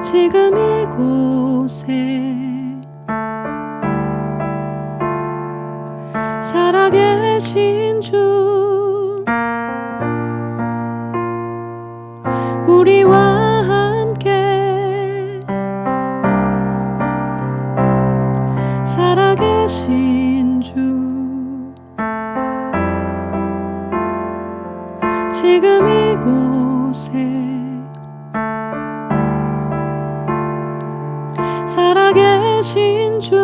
지금 이곳에 살아계신 주, 우리와 함께 살아계신 주, 지금 이곳에 살아계신 주,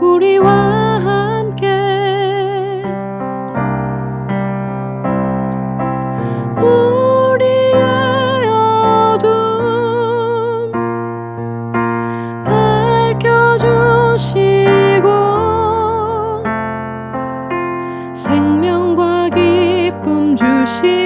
우리와 함께 우리의 어둠 밝혀주시고 생명과 기쁨 주신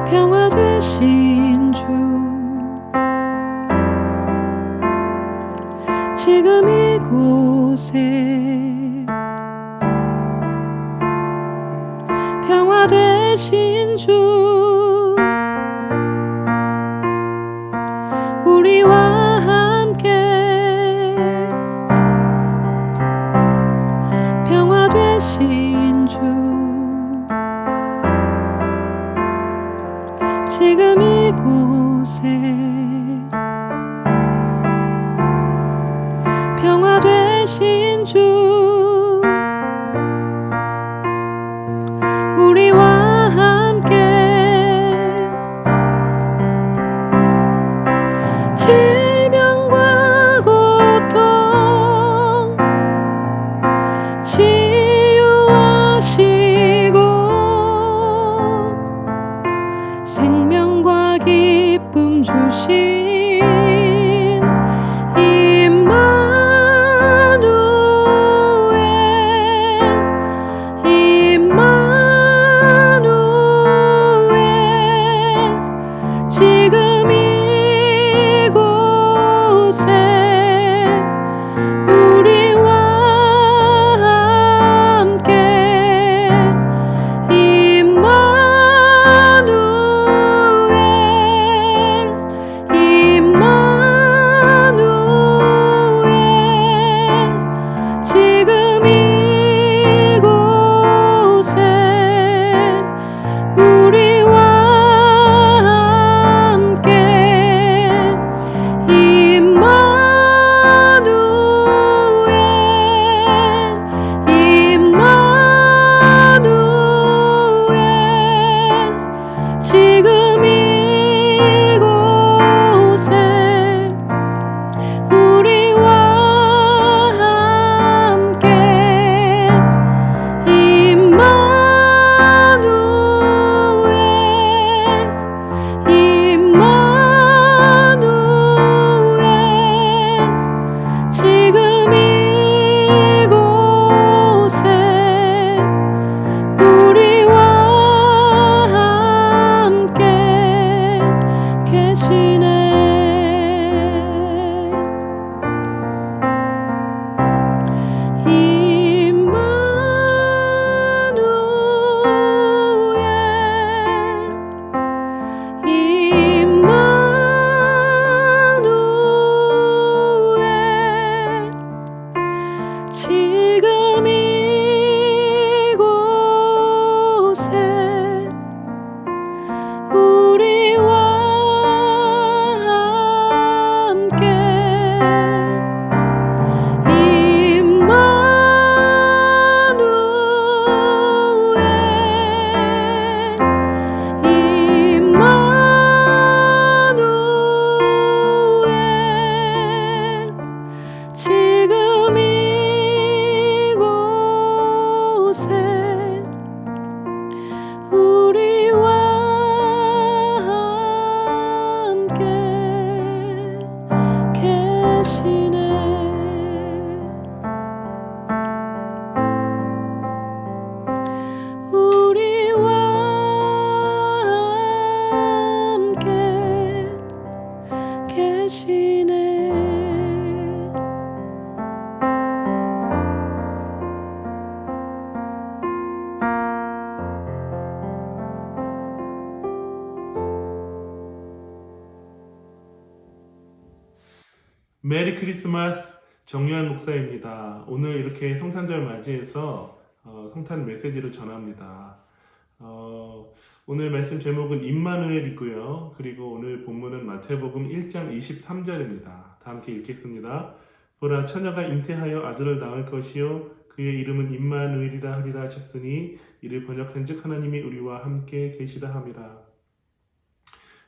평화 되신 주, 지금 이곳에 평화 되신 주, 우리와 함께 평화 되신 주, 지금 이곳에 평화 되신 주, 우리와 함께 질병과 고통 치유하시고 생명과 기쁨 주신 지금 이곳에 우리와 함께 임마누엘 지금 이곳에 우리와 지금 이곳에 우리와 함께 임마누엘 임마누엘 지금 이곳에 우리와 계시네. 임마누엘 대신에 메리 크리스마스. 정유한 목사입니다. 오늘 이렇게 성탄절 맞이해서 성탄 메시지를 전합니다. 오늘 말씀 제목은 임마누엘이고요. 그리고 오늘 본문은 마태복음 1장 23절입니다. 다 함께 읽겠습니다. 보라, 처녀가 잉태하여 아들을 낳을 것이요 그의 이름은 임마누엘이라 하리라 하셨으니 이를 번역한즉 하나님이 우리와 함께 계시다 함이라.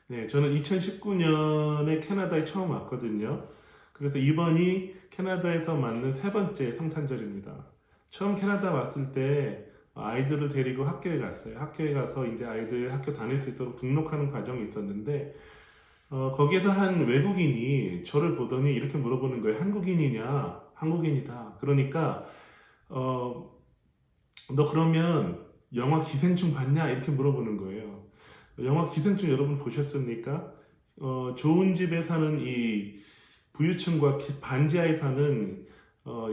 네, 저는 2019년에 캐나다에 처음 왔거든요. 그래서 이번이 캐나다에서 맞는 세 번째 성탄절입니다. 처음 캐나다 왔을 때 아이들을 데리고 학교에 갔어요. 학교에 가서 이제 아이들 학교 다닐 수 있도록 등록하는 과정이 있었는데 거기에서 한 외국인이 저를 보더니 이렇게 물어보는 거예요. 한국인이냐? 한국인이다. 그러니까 너 그러면 영화 기생충 봤냐? 이렇게 물어보는 거예요. 영화 기생충 여러분 보셨습니까? 좋은 집에 사는 이 부유층과 반지하에 사는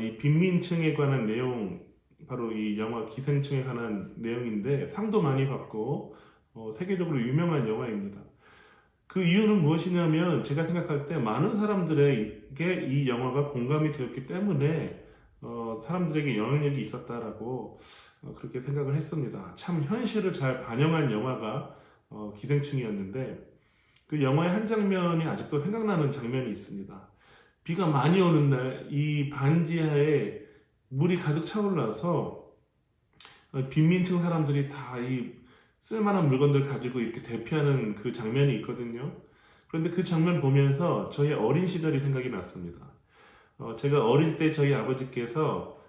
이 빈민층에 관한 내용, 바로 이 영화 기생충에 관한 내용인데 상도 많이 받고 세계적으로 유명한 영화입니다. 그 이유는 무엇이냐면 제가 생각할 때 많은 사람들에게 이 영화가 공감이 되었기 때문에 사람들에게 영향력이 있었다라고 그렇게 생각을 했습니다. 참 현실을 잘 반영한 영화가 기생충이었는데 그 영화의 한 장면이 아직도 생각나는 장면이 있습니다. 비가 많이 오는 날 이 반지하에 물이 가득 차올라서 빈민층 사람들이 다 이 쓸만한 물건들 가지고 이렇게 대피하는 그 장면이 있거든요. 그런데 그 장면 보면서 저희 어린 시절이 생각이 났습니다. 제가 어릴 때 저희 아버지께서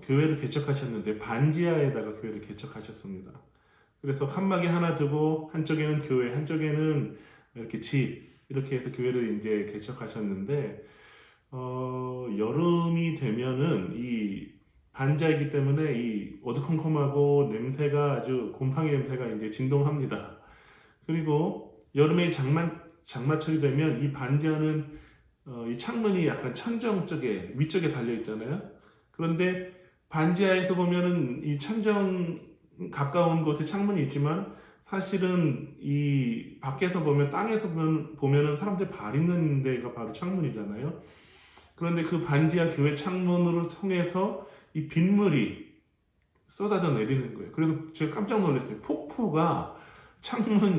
교회를 개척하셨는데 반지하에다가 교회를 개척하셨습니다. 그래서 칸막이 하나 두고 한쪽에는 교회, 한쪽에는 이렇게 집, 이렇게 해서 교회를 이제 개척하셨는데 여름이 되면은 이 반지하이기 때문에 이 어두컴컴하고 냄새가 아주 곰팡이 냄새가 이제 진동합니다. 그리고 여름에 장마철이 되면 이 반지하는 이 창문이 약간 천정 쪽에 위쪽에 달려 있잖아요. 그런데 반지하에서 보면은 이 천정 가까운 곳에 창문이 있지만 사실은 이 밖에서 보면 땅에서 보면은 사람들 발 있는 데가 바로 창문이잖아요. 그런데 그 반지하 교회 창문으로 통해서 이 빗물이 쏟아져 내리는 거예요. 그래서 제가 깜짝 놀랐어요. 폭포가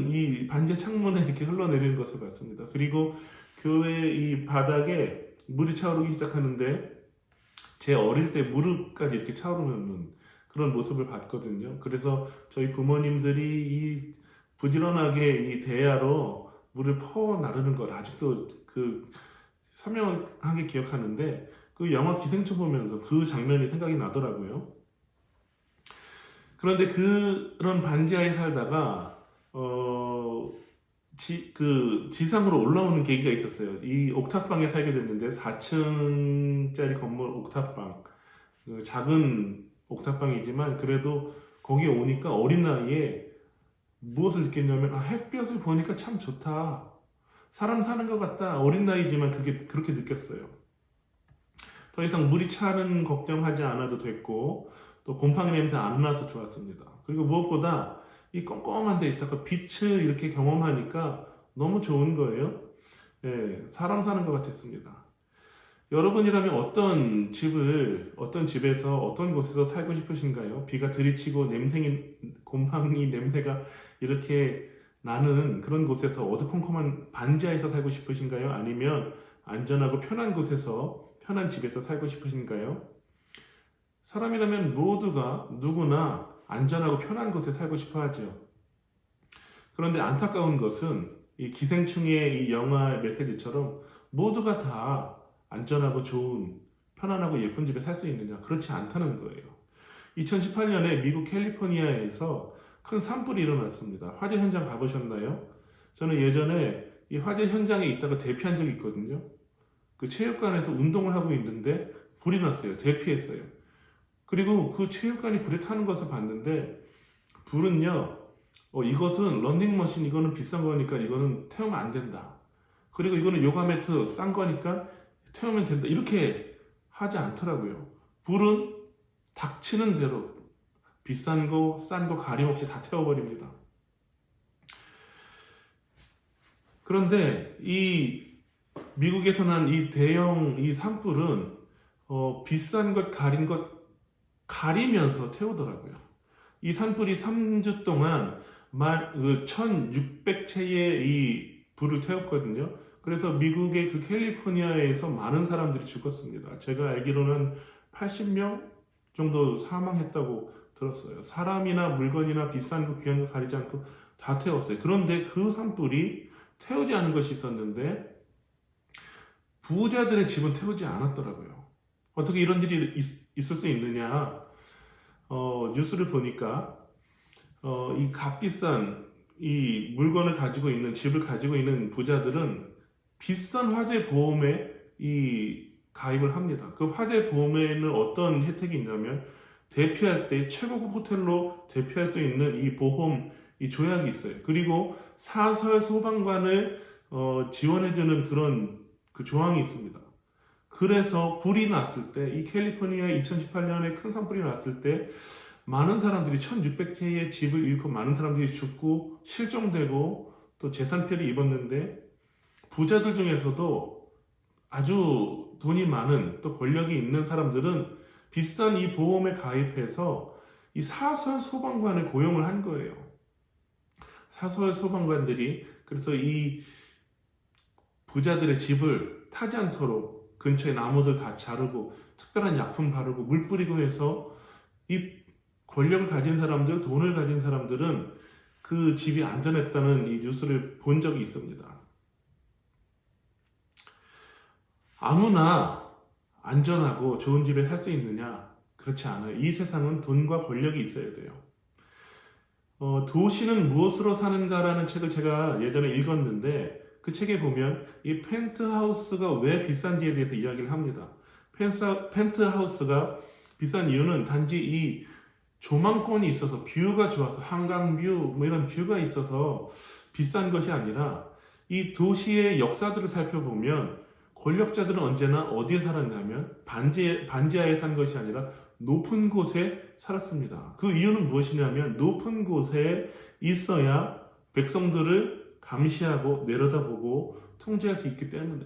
이 반지하 창문에 이렇게 흘러내리는 것을 봤습니다. 그리고 교회 이 바닥에 물이 차오르기 시작하는데 제 어릴 때 무릎까지 이렇게 차오르는 그런 모습을 봤거든요. 그래서 저희 부모님들이 이 부지런하게 이 대야로 물을 퍼 나르는 걸 아직도 그 선명하게 기억하는데 그 영화 기생충 보면서 그 장면이 생각이 나더라고요. 그런데 그런 반지하에 살다가 지상으로 올라오는 계기가 있었어요. 이 옥탑방에 살게 됐는데 4층짜리 건물 옥탑방, 그 작은 옥탑방이지만 그래도 거기에 오니까 어린 나이에 무엇을 느꼈냐면 햇볕을 보니까 참 좋다. 사람 사는 것 같다. 어린 나이지만 그렇게 느꼈어요. 더 이상 물이 차는 걱정하지 않아도 됐고 또 곰팡이 냄새 안 나서 좋았습니다. 그리고 무엇보다 이 껌껌한 데 있다가 빛을 이렇게 경험하니까 너무 좋은 거예요. 네, 사람 사는 것 같았습니다. 여러분이라면 어떤 집에서 어떤 곳에서 살고 싶으신가요? 비가 들이치고 곰팡이 냄새가 이렇게 나는 그런 곳에서 어두컴컴한 반지하에서 살고 싶으신가요? 아니면 안전하고 편한 곳에서 편한 집에서 살고 싶으신가요? 사람이라면 누구나 안전하고 편한 곳에 살고 싶어 하죠. 그런데 안타까운 것은 이 기생충의 이 영화 메시지처럼 모두가 다 안전하고 좋은 편안하고 예쁜 집에 살 수 있느냐? 그렇지 않다는 거예요. 2018년에 미국 캘리포니아에서 큰 산불이 일어났습니다. 화재 현장 가보셨나요? 저는 예전에 이 화재 현장에 있다가 대피한 적이 있거든요. 그 체육관에서 운동을 하고 있는데 불이 났어요. 대피했어요. 그리고 그 체육관이 불에 타는 것을 봤는데 불은요, 이것은 런닝머신, 이거는 비싼 거니까 이거는 태우면 안 된다. 그리고 이거는 요가 매트 싼 거니까 태우면 된다. 이렇게 하지 않더라고요. 불은 닥치는 대로 비싼 거, 싼 거 가림없이 다 태워버립니다. 그런데 이 미국에서 난 이 대형 이 산불은 비싼 것, 가린 것 가리면서 태우더라고요. 이 산불이 3주 동안 1600채의 이 불을 태웠거든요. 그래서 미국의 그 캘리포니아에서 많은 사람들이 죽었습니다. 제가 알기로는 80명 정도 사망했다고 들었어요. 사람이나 물건이나 비싼 거, 귀한 거 가리지 않고 다 태웠어요. 그런데 그 산불이 태우지 않은 것이 있었는데 부자들의 집은 태우지 않았더라고요. 어떻게 이런 일이 있을 수 있느냐? 뉴스를 보니까 이 값비싼 이 물건을 가지고 있는 집을 가지고 있는 부자들은 비싼 화재 보험에 이 가입을 합니다. 그 화재 보험에는 어떤 혜택이 있냐면 대피할 때 최고급 호텔로 대피할 수 있는 이 보험 이 조약이 있어요. 그리고 사설 소방관을 지원해주는 그런 그 조항이 있습니다. 그래서 불이 났을 때 이 캘리포니아 2018년에 큰 산불이 났을 때 많은 사람들이 1600채의 집을 잃고 많은 사람들이 죽고 실종되고 또 재산 피해를 입었는데 부자들 중에서도 아주 돈이 많은 또 권력이 있는 사람들은 비싼 이 보험에 가입해서 이 사설 소방관을 고용을 한 거예요. 사설 소방관들이 그래서 이 부자들의 집을 타지 않도록 근처에 나무들 다 자르고 특별한 약품 바르고 물 뿌리고 해서 이 권력을 가진 사람들, 돈을 가진 사람들은 그 집이 안전했다는 이 뉴스를 본 적이 있습니다. 아무나 안전하고 좋은 집에 살 수 있느냐? 그렇지 않아요. 이 세상은 돈과 권력이 있어야 돼요. 도시는 무엇으로 사는가라는 책을 제가 예전에 읽었는데 그 책에 보면 이 펜트하우스가 왜 비싼지에 대해서 이야기를 합니다. 펜트하우스가 비싼 이유는 단지 이 조망권이 있어서 뷰가 좋아서 한강뷰 뭐 이런 뷰가 있어서 비싼 것이 아니라 이 도시의 역사들을 살펴보면 권력자들은 언제나 어디에 살았냐면 반지하에 산 것이 아니라 높은 곳에 살았습니다. 그 이유는 무엇이냐면 높은 곳에 있어야 백성들을 감시하고 내려다보고 통제할 수 있기 때문에.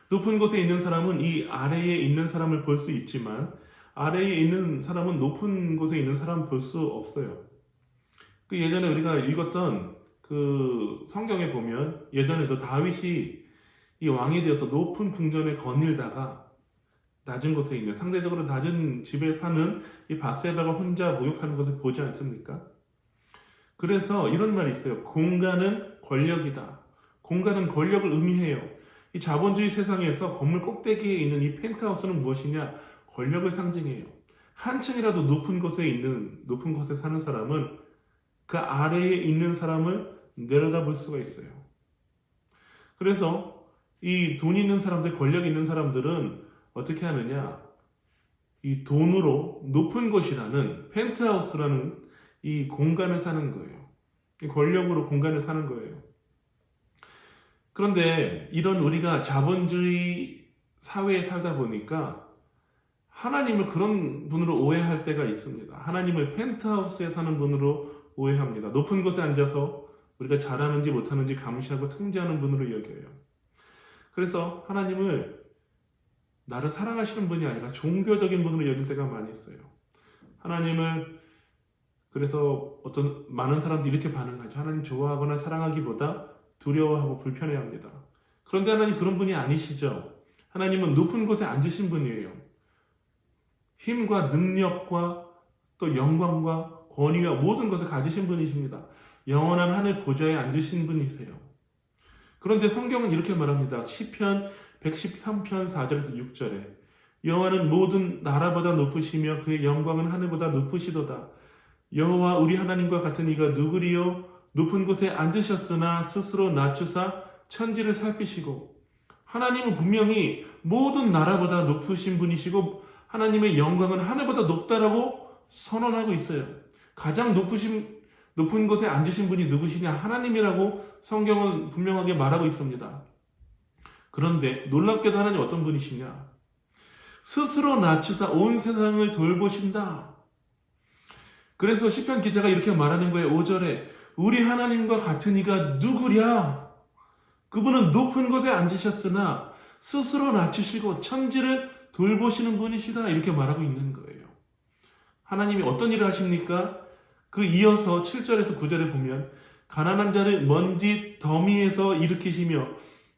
높은 곳에 있는 사람은 이 아래에 있는 사람을 볼 수 있지만 아래에 있는 사람은 높은 곳에 있는 사람을 볼 수 없어요. 그 예전에 우리가 읽었던 그 성경에 보면 예전에도 다윗이 이 왕이 되어서 높은 궁전에 거닐다가 낮은 곳에 있는 상대적으로 낮은 집에 사는 이 밧세바가 혼자 목욕하는 것을 보지 않습니까? 그래서 이런 말이 있어요. 공간은 권력이다. 공간은 권력을 의미해요. 이 자본주의 세상에서 건물 꼭대기에 있는 이 펜트하우스는 무엇이냐? 권력을 상징해요. 한층이라도 높은 곳에 사는 사람은 그 아래에 있는 사람을 내려다볼 수가 있어요. 그래서 이 돈 있는 사람들, 권력 있는 사람들은 어떻게 하느냐? 이 돈으로 높은 곳이라는 펜트하우스라는 이 공간을 사는 거예요. 이 권력으로 공간을 사는 거예요. 그런데 이런 우리가 자본주의 사회에 살다 보니까 하나님을 그런 분으로 오해할 때가 있습니다. 하나님을 펜트하우스에 사는 분으로 오해합니다. 높은 곳에 앉아서 우리가 잘하는지 못하는지 감시하고 통제하는 분으로 여겨요. 그래서 하나님을 나를 사랑하시는 분이 아니라 종교적인 분으로 여길 때가 많이 있어요. 하나님을 그래서 어떤 많은 사람들이 이렇게 반응하죠. 하나님 좋아하거나 사랑하기보다 두려워하고 불편해합니다. 그런데 하나님 그런 분이 아니시죠. 하나님은 높은 곳에 앉으신 분이에요. 힘과 능력과 또 영광과 권위와 모든 것을 가지신 분이십니다. 영원한 하늘 보좌에 앉으신 분이세요. 그런데 성경은 이렇게 말합니다. 시편 113편 4절에서 6절에 여호와는 모든 나라보다 높으시며 그의 영광은 하늘보다 높으시도다. 여호와 우리 하나님과 같은 이가 누구리요? 높은 곳에 앉으셨으나 스스로 낮추사 천지를 살피시고. 하나님은 분명히 모든 나라보다 높으신 분이시고 하나님의 영광은 하늘보다 높다라고 선언하고 있어요. 가장 높으신 높은 곳에 앉으신 분이 누구시냐? 하나님이라고 성경은 분명하게 말하고 있습니다. 그런데 놀랍게도 하나님 어떤 분이시냐? 스스로 낮추사 온 세상을 돌보신다. 그래서 시편 기자가 이렇게 말하는 거예요. 5절에 우리 하나님과 같은 이가 누구랴? 그분은 높은 곳에 앉으셨으나 스스로 낮추시고 천지를 돌보시는 분이시다. 이렇게 말하고 있는 거예요. 하나님이 어떤 일을 하십니까? 그 이어서 7절에서 9절에 보면 가난한 자를 먼지 더미에서 일으키시며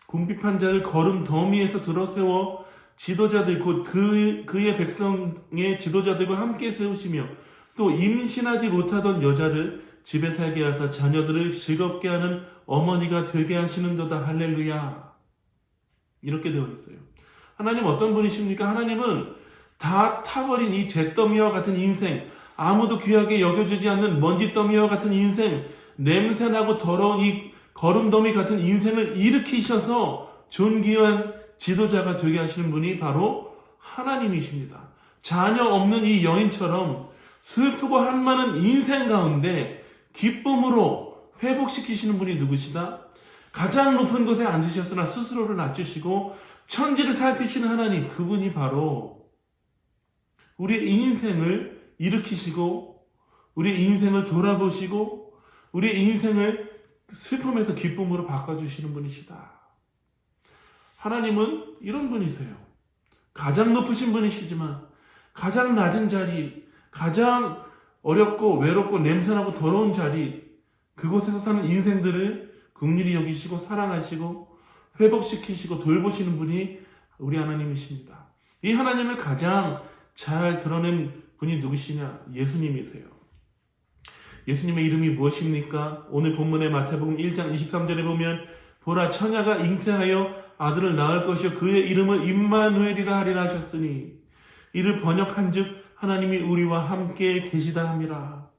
궁핍한 자를 거름 더미에서 들어세워 지도자들 곧 그의 백성의 지도자들과 함께 세우시며 또 임신하지 못하던 여자를 집에 살게 하사 자녀들을 즐겁게 하는 어머니가 되게 하시는도다. 할렐루야. 이렇게 되어 있어요. 하나님 어떤 분이십니까? 하나님은 다 타버린 이 잿더미와 같은 인생, 아무도 귀하게 여겨주지 않는 먼지더미와 같은 인생, 냄새나고 더러운 이 거름더미 같은 인생을 일으키셔서 존귀한 지도자가 되게 하시는 분이 바로 하나님이십니다. 자녀 없는 이 여인처럼 슬프고 한많은 인생 가운데 기쁨으로 회복시키시는 분이 누구시다? 가장 높은 곳에 앉으셨으나 스스로를 낮추시고 천지를 살피시는 하나님, 그분이 바로 우리의 인생을 일으키시고 우리의 인생을 돌아보시고 우리의 인생을 슬픔에서 기쁨으로 바꿔주시는 분이시다. 하나님은 이런 분이세요. 가장 높으신 분이시지만 가장 낮은 자리, 가장 어렵고 외롭고 냄새나고 더러운 자리, 그곳에서 사는 인생들을 긍휼히 여기시고 사랑하시고 회복시키시고 돌보시는 분이 우리 하나님이십니다. 이 하나님을 가장 잘 드러낸 분이 누구시냐? 예수님이세요. 예수님의 이름이 무엇입니까? 오늘 본문의 마태복음 1장 23절에 보면 보라 처녀가 잉태하여 아들을 낳을 것이요 그의 이름을 임마누엘이라 하리라 하셨으니 이를 번역한즉 하나님이 우리와 함께 계시다 함이라.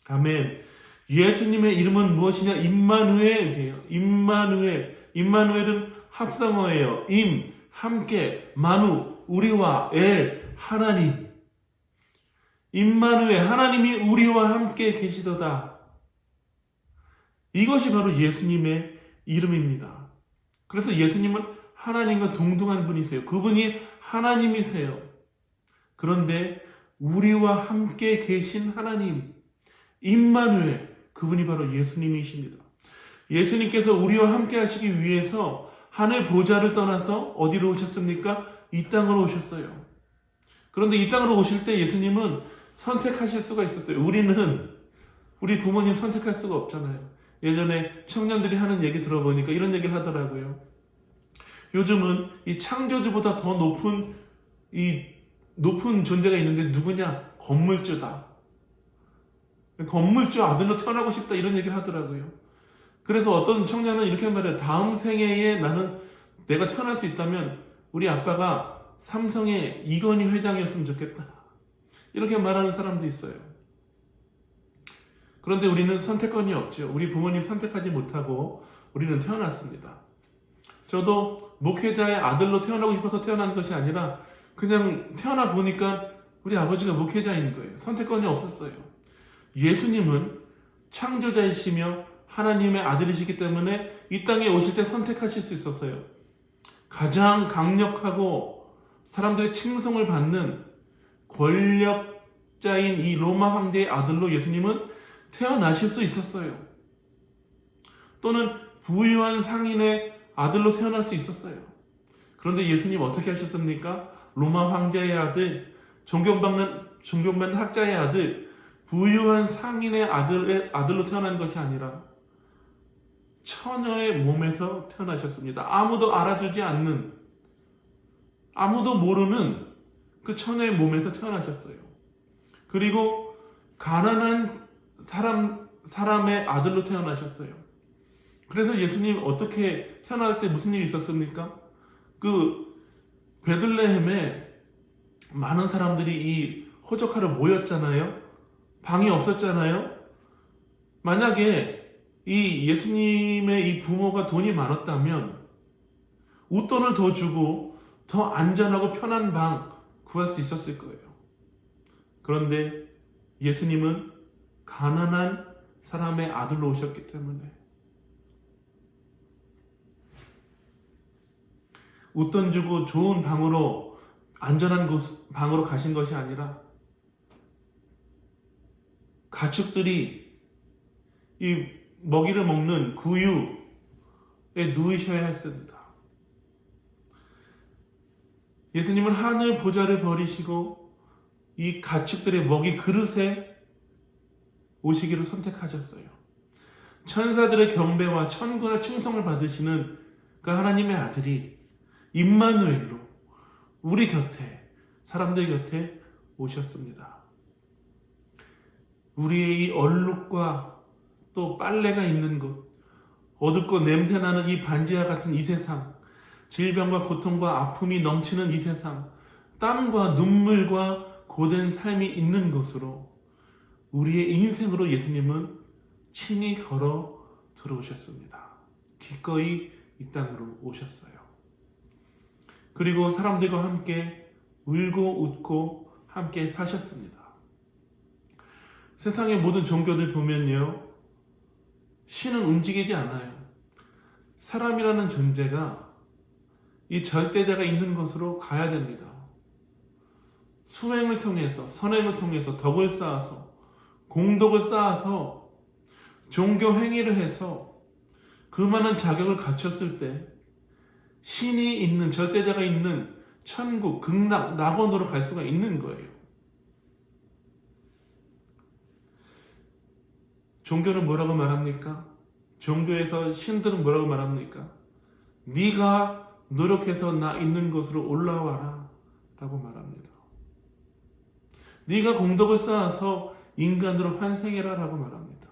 아멘. 예수님의 이름은 무엇이냐? 임마누엘이에요. 임마누엘. 임마누엘은 합성어예요. 임, 함께, 마누, 우리와, 엘, 하나님. 임마누엘, 하나님이 우리와 함께 계시도다. 이것이 바로 예수님의 이름입니다. 그래서 예수님은 하나님과 동등한 분이세요. 그분이 하나님이세요. 그런데 우리와 함께 계신 하나님, 임마누엘, 그분이 바로 예수님이십니다. 예수님께서 우리와 함께 하시기 위해서 하늘 보좌를 떠나서 어디로 오셨습니까? 이 땅으로 오셨어요. 그런데 이 땅으로 오실 때 예수님은 선택하실 수가 있었어요. 우리 부모님 선택할 수가 없잖아요. 예전에 청년들이 하는 얘기 들어보니까 이런 얘기를 하더라고요. 요즘은 이 창조주보다 더 높은 존재가 있는데 누구냐? 건물주다. 건물주 아들로 태어나고 싶다 이런 얘기를 하더라고요. 그래서 어떤 청년은 이렇게 말해요. 다음 생애에 내가 태어날 수 있다면 우리 아빠가 삼성의 이건희 회장이었으면 좋겠다. 이렇게 말하는 사람도 있어요. 그런데 우리는 선택권이 없죠. 우리 부모님 선택하지 못하고 우리는 태어났습니다. 저도 목회자의 아들로 태어나고 싶어서 태어난 것이 아니라 그냥 태어나 보니까 우리 아버지가 목회자인 거예요. 선택권이 없었어요. 예수님은 창조자이시며 하나님의 아들이시기 때문에 이 땅에 오실 때 선택하실 수 있었어요. 가장 강력하고 사람들의 칭송을 받는 권력자인 이 로마 황제의 아들로 예수님은 태어나실 수 있었어요. 또는 부유한 상인의 아들로 태어날 수 있었어요. 그런데 예수님 어떻게 하셨습니까? 로마 황제의 아들, 존경받는 학자의 아들, 부유한 상인의 아들로 태어난 것이 아니라 처녀의 몸에서 태어나셨습니다. 아무도 알아주지 않는, 아무도 모르는 그 처녀의 몸에서 태어나셨어요. 그리고 가난한 사람의 아들로 태어나셨어요. 그래서 예수님 어떻게 태어날 때 무슨 일이 있었습니까? 그 베들레헴에 많은 사람들이 이 호적하러 모였잖아요. 방이 없었잖아요. 만약에 이 예수님의 이 부모가 돈이 많았다면 웃돈을 더 주고 더 안전하고 편한 방 구할 수 있었을 거예요. 그런데 예수님은 가난한 사람의 아들로 오셨기 때문에. 웃돈 주고 좋은 방으로, 안전한 방으로 가신 것이 아니라 가축들이 이 먹이를 먹는 구유에 누우셔야 했습니다. 예수님은 하늘 보좌를 버리시고 이 가축들의 먹이 그릇에 오시기를 선택하셨어요. 천사들의 경배와 천군의 충성을 받으시는 그 하나님의 아들이 임마누엘로 우리 곁에, 사람들 곁에 오셨습니다. 우리의 이 얼룩과 또 빨래가 있는 곳, 어둡고 냄새나는 이 반지와 같은 이 세상, 질병과 고통과 아픔이 넘치는 이 세상, 땀과 눈물과 고된 삶이 있는 곳으로, 우리의 인생으로 예수님은 친히 걸어 들어오셨습니다. 기꺼이 이 땅으로 오셨어요. 그리고 사람들과 함께 울고 웃고 함께 사셨습니다. 세상의 모든 종교들 보면요, 신은 움직이지 않아요. 사람이라는 존재가 이 절대자가 있는 곳으로 가야 됩니다. 수행을 통해서, 선행을 통해서 덕을 쌓아서, 공덕을 쌓아서, 종교 행위를 해서 그 많은 자격을 갖췄을 때 신이 있는, 절대자가 있는 천국, 극락, 낙원으로 갈 수가 있는 거예요. 종교는 뭐라고 말합니까? 종교에서 신들은 뭐라고 말합니까? 네가 노력해서 나 있는 곳으로 올라와라 라고 말합니다. 네가 공덕을 쌓아서 인간으로 환생해라 라고 말합니다.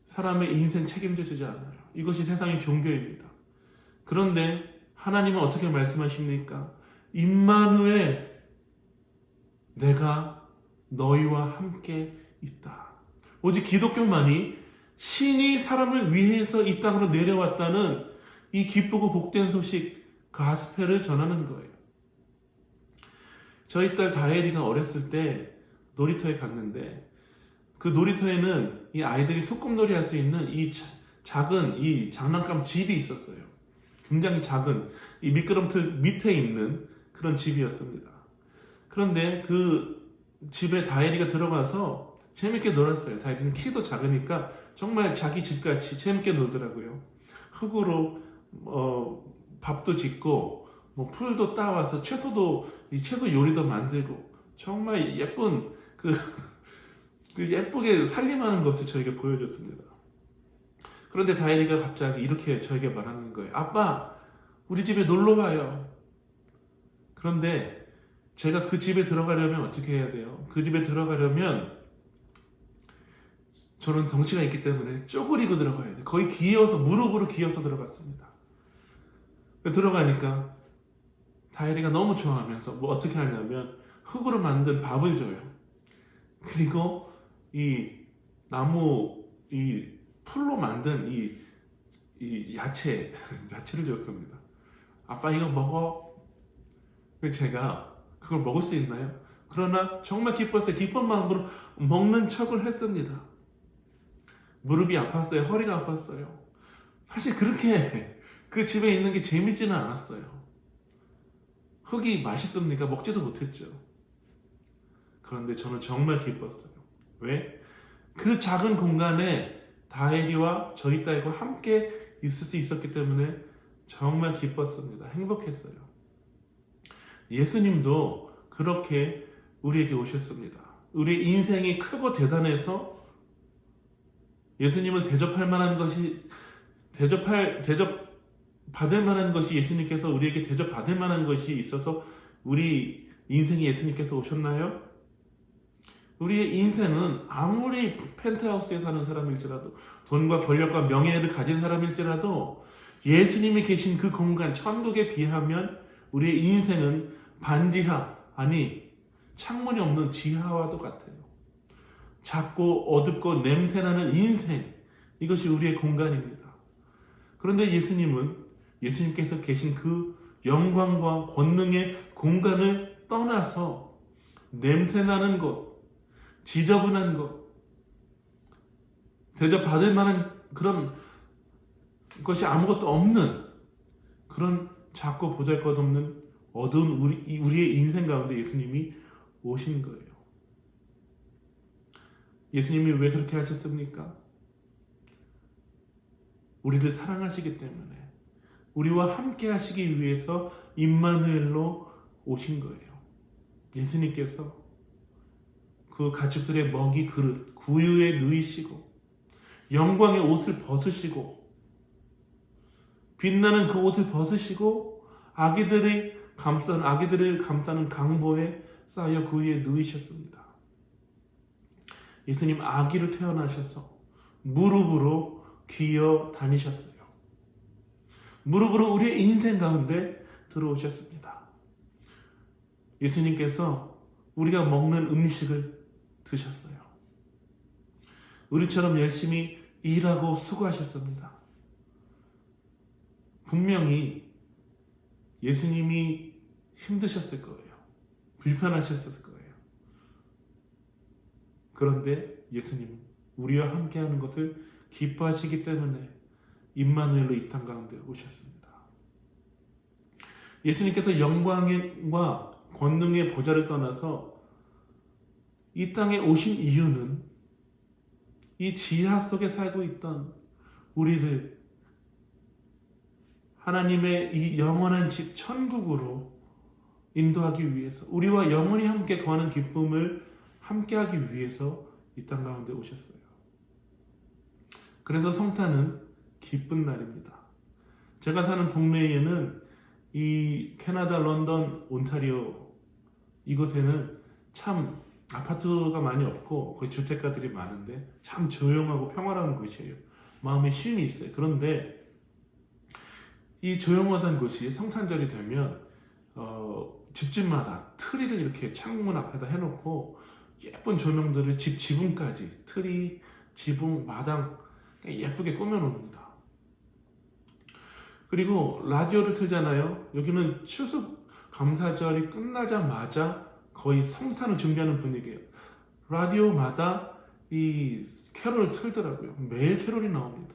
사람의 인생 책임져 주지 않아요. 이것이 세상의 종교입니다. 그런데 하나님은 어떻게 말씀하십니까? 임마누엘, 내가 너희와 함께 있다. 오직 기독교만이 신이 사람을 위해서 이 땅으로 내려왔다는 이 기쁘고 복된 소식, 가스펠을 전하는 거예요. 저희 딸 다혜리가 어렸을 때 놀이터에 갔는데, 그 놀이터에는 이 아이들이 소꿉놀이 할 수 있는 이 작은 이 장난감 집이 있었어요. 굉장히 작은 이 미끄럼틀 밑에 있는 그런 집이었습니다. 그런데 그 집에 다혜리가 들어가서 재밌게 놀았어요. 다혜리는 키도 작으니까 정말 자기 집같이 재밌게 놀더라고요. 흙으로 밥도 짓고 풀도 따와서 채소 요리도 만들고 정말 예쁜 그 예쁘게 살림하는 것을 저에게 보여줬습니다. 그런데 다혜리가 갑자기 이렇게 저에게 말하는 거예요. 아빠, 우리 집에 놀러 와요. 그런데 제가 그 집에 들어가려면 어떻게 해야 돼요? 그 집에 들어가려면 저는 덩치가 있기 때문에 쪼그리고 들어가야 돼요. 거의 기어서, 무릎으로 기어서 들어갔습니다. 들어가니까 다혜리가 너무 좋아하면서 어떻게 하냐면 흙으로 만든 밥을 줘요. 그리고 이 나무 이 풀로 만든 이 야채를 줬습니다. 아빠 이거 먹어. 제가 그걸 먹을 수 있나요? 그러나 정말 기뻤어요. 기쁜 마음으로 먹는 척을 했습니다. 무릎이 아팠어요. 허리가 아팠어요. 사실 그렇게 그 집에 있는 게 재밌지는 않았어요. 흙이 맛있습니까? 먹지도 못했죠. 그런데 저는 정말 기뻤어요. 왜? 그 작은 공간에 다혜리와 저희 딸과 함께 있을 수 있었기 때문에 정말 기뻤습니다. 행복했어요. 예수님도 그렇게 우리에게 오셨습니다. 우리 인생이 크고 대단해서 예수님을 대접할 만한 것이 받을 만한 것이 예수님께서 우리에게 대접받을 만한 것이 있어서 우리 인생에 예수님께서 오셨나요? 우리의 인생은 아무리 펜트하우스에 사는 사람일지라도 돈과 권력과 명예를 가진 사람일지라도 예수님이 계신 그 공간 천국에 비하면 우리의 인생은 반지하, 아니 창문이 없는 지하와도 같아요. 작고 어둡고 냄새나는 인생, 이것이 우리의 공간입니다. 그런데 예수님께서 계신 그 영광과 권능의 공간을 떠나서 냄새나는 곳, 지저분한 것, 대접받을 만한 그런 것이 아무것도 없는 그런 작고 보잘것없는 어두운 우리의 인생 가운데 예수님이 오신 거예요. 예수님이 왜 그렇게 하셨습니까? 우리를 사랑하시기 때문에, 우리와 함께 하시기 위해서 임마누엘로 오신 거예요. 예수님께서 그 가축들의 먹이 그릇, 구유에 누이시고 영광의 옷을 벗으시고 빛나는 그 옷을 벗으시고 아기들을 감싸는 강보에 쌓여 그 위에 누이셨습니다. 예수님 아기로 태어나셔서 무릎으로 기어 다니셨어요. 무릎으로 우리의 인생 가운데 들어오셨습니다. 예수님께서 우리가 먹는 음식을 드셨어요. 우리처럼 열심히 일하고 수고하셨습니다. 분명히 예수님이 힘드셨을 거예요. 불편하셨을 거예요. 그런데 예수님은 우리와 함께하는 것을 기뻐하시기 때문에 임마누엘로 이 땅 가운데 오셨습니다. 예수님께서 영광과 권능의 보좌를 떠나서 이 땅에 오신 이유는 이 지하 속에 살고 있던 우리를 하나님의 이 영원한 집 천국으로 인도하기 위해서, 우리와 영원히 함께 거하는 기쁨을 함께하기 위해서 이 땅 가운데 오셨어요. 그래서 성탄은 기쁜 날입니다. 제가 사는 동네에는 이 캐나다 런던 온타리오 이곳에는 참 아파트가 많이 없고 거의 주택가들이 많은데 참 조용하고 평화로운 곳이에요. 마음에 쉼이 있어요. 그런데 이 조용하던 곳이 성탄절이 되면 집집마다 트리를 이렇게 창문 앞에다 해놓고 예쁜 조명들을 집 지붕까지 트리, 지붕, 마당 예쁘게 꾸며놓습니다. 그리고 라디오를 틀잖아요. 여기는 추수 감사절이 끝나자마자 거의 성탄을 준비하는 분위기예요. 라디오마다 이 캐롤을 틀더라고요. 매일 캐롤이 나옵니다.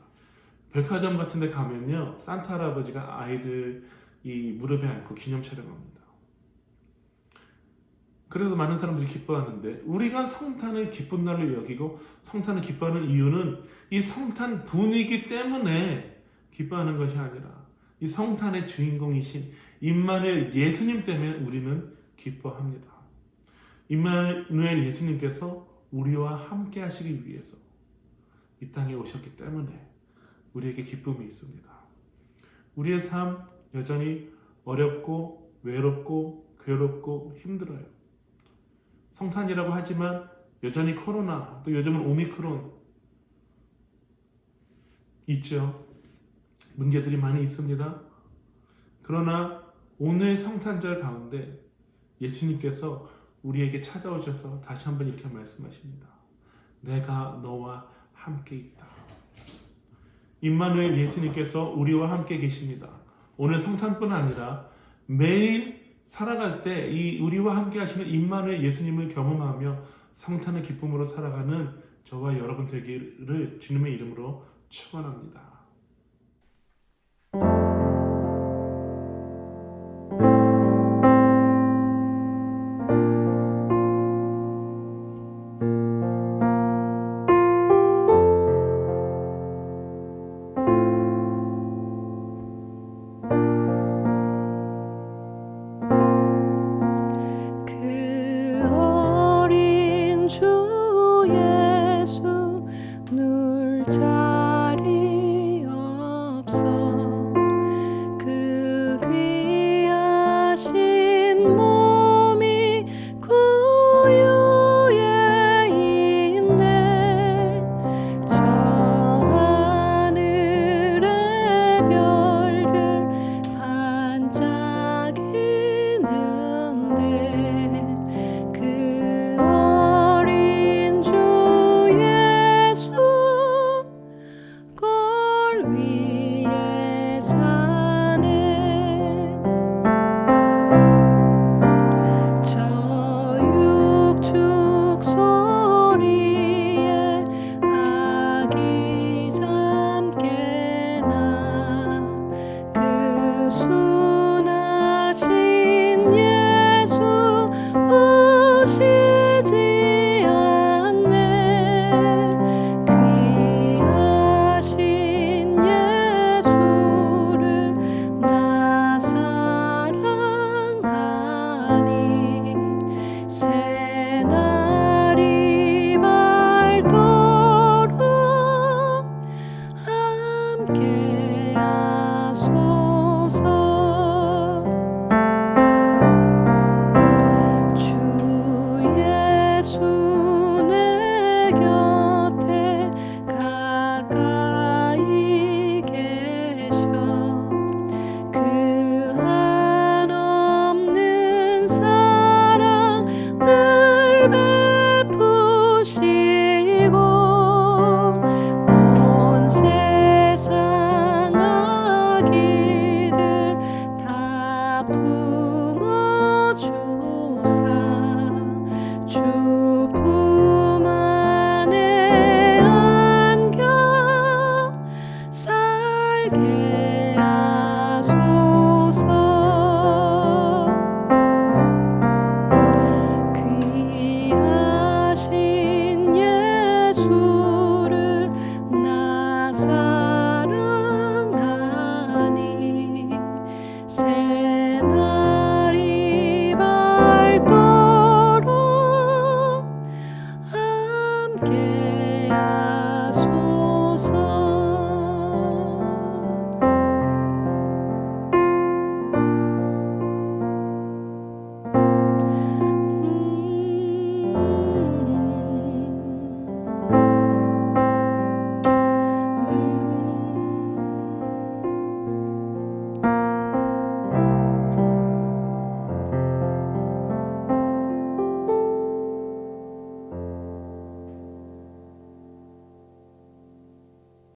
백화점 같은 데 가면요, 산타 할아버지가 아이들 이 무릎에 안고 기념 촬영합니다. 그래서 많은 사람들이 기뻐하는데, 우리가 성탄을 기쁜 날로 여기고 성탄을 기뻐하는 이유는 이 성탄 분위기 때문에 기뻐하는 것이 아니라 이 성탄의 주인공이신 임마누엘 예수님 때문에 우리는 기뻐합니다. 임마누엘 예수님께서 우리와 함께 하시기 위해서 이 땅에 오셨기 때문에 우리에게 기쁨이 있습니다. 우리의 삶 여전히 어렵고 외롭고 괴롭고 힘들어요. 성탄이라고 하지만 여전히 코로나, 또 요즘은 오미크론 있죠. 문제들이 많이 있습니다. 그러나 오늘 성탄절 가운데 예수님께서 우리에게 찾아오셔서 다시 한번 이렇게 말씀하십니다. 내가 너와 함께 있다. 임마누엘 예수님께서 우리와 함께 계십니다. 오늘 성탄뿐 아니라 매일 살아갈 때 이 우리와 함께 하시는 임마누엘 예수님을 경험하며 성탄의 기쁨으로 살아가는 저와 여러분 되기를 주님의 이름으로 축원합니다. 그 어린 주 예수 눌 자리 하소서. 주 예수 내 곁에 가까이 계셔. 그 한없는 사랑 늘 베푸시고 온 세상 악기들 다 품어주사 주 품 안에 안겨 살게 하소서. 귀하신 예수를 나 사랑하니 새날이 밝도록 함께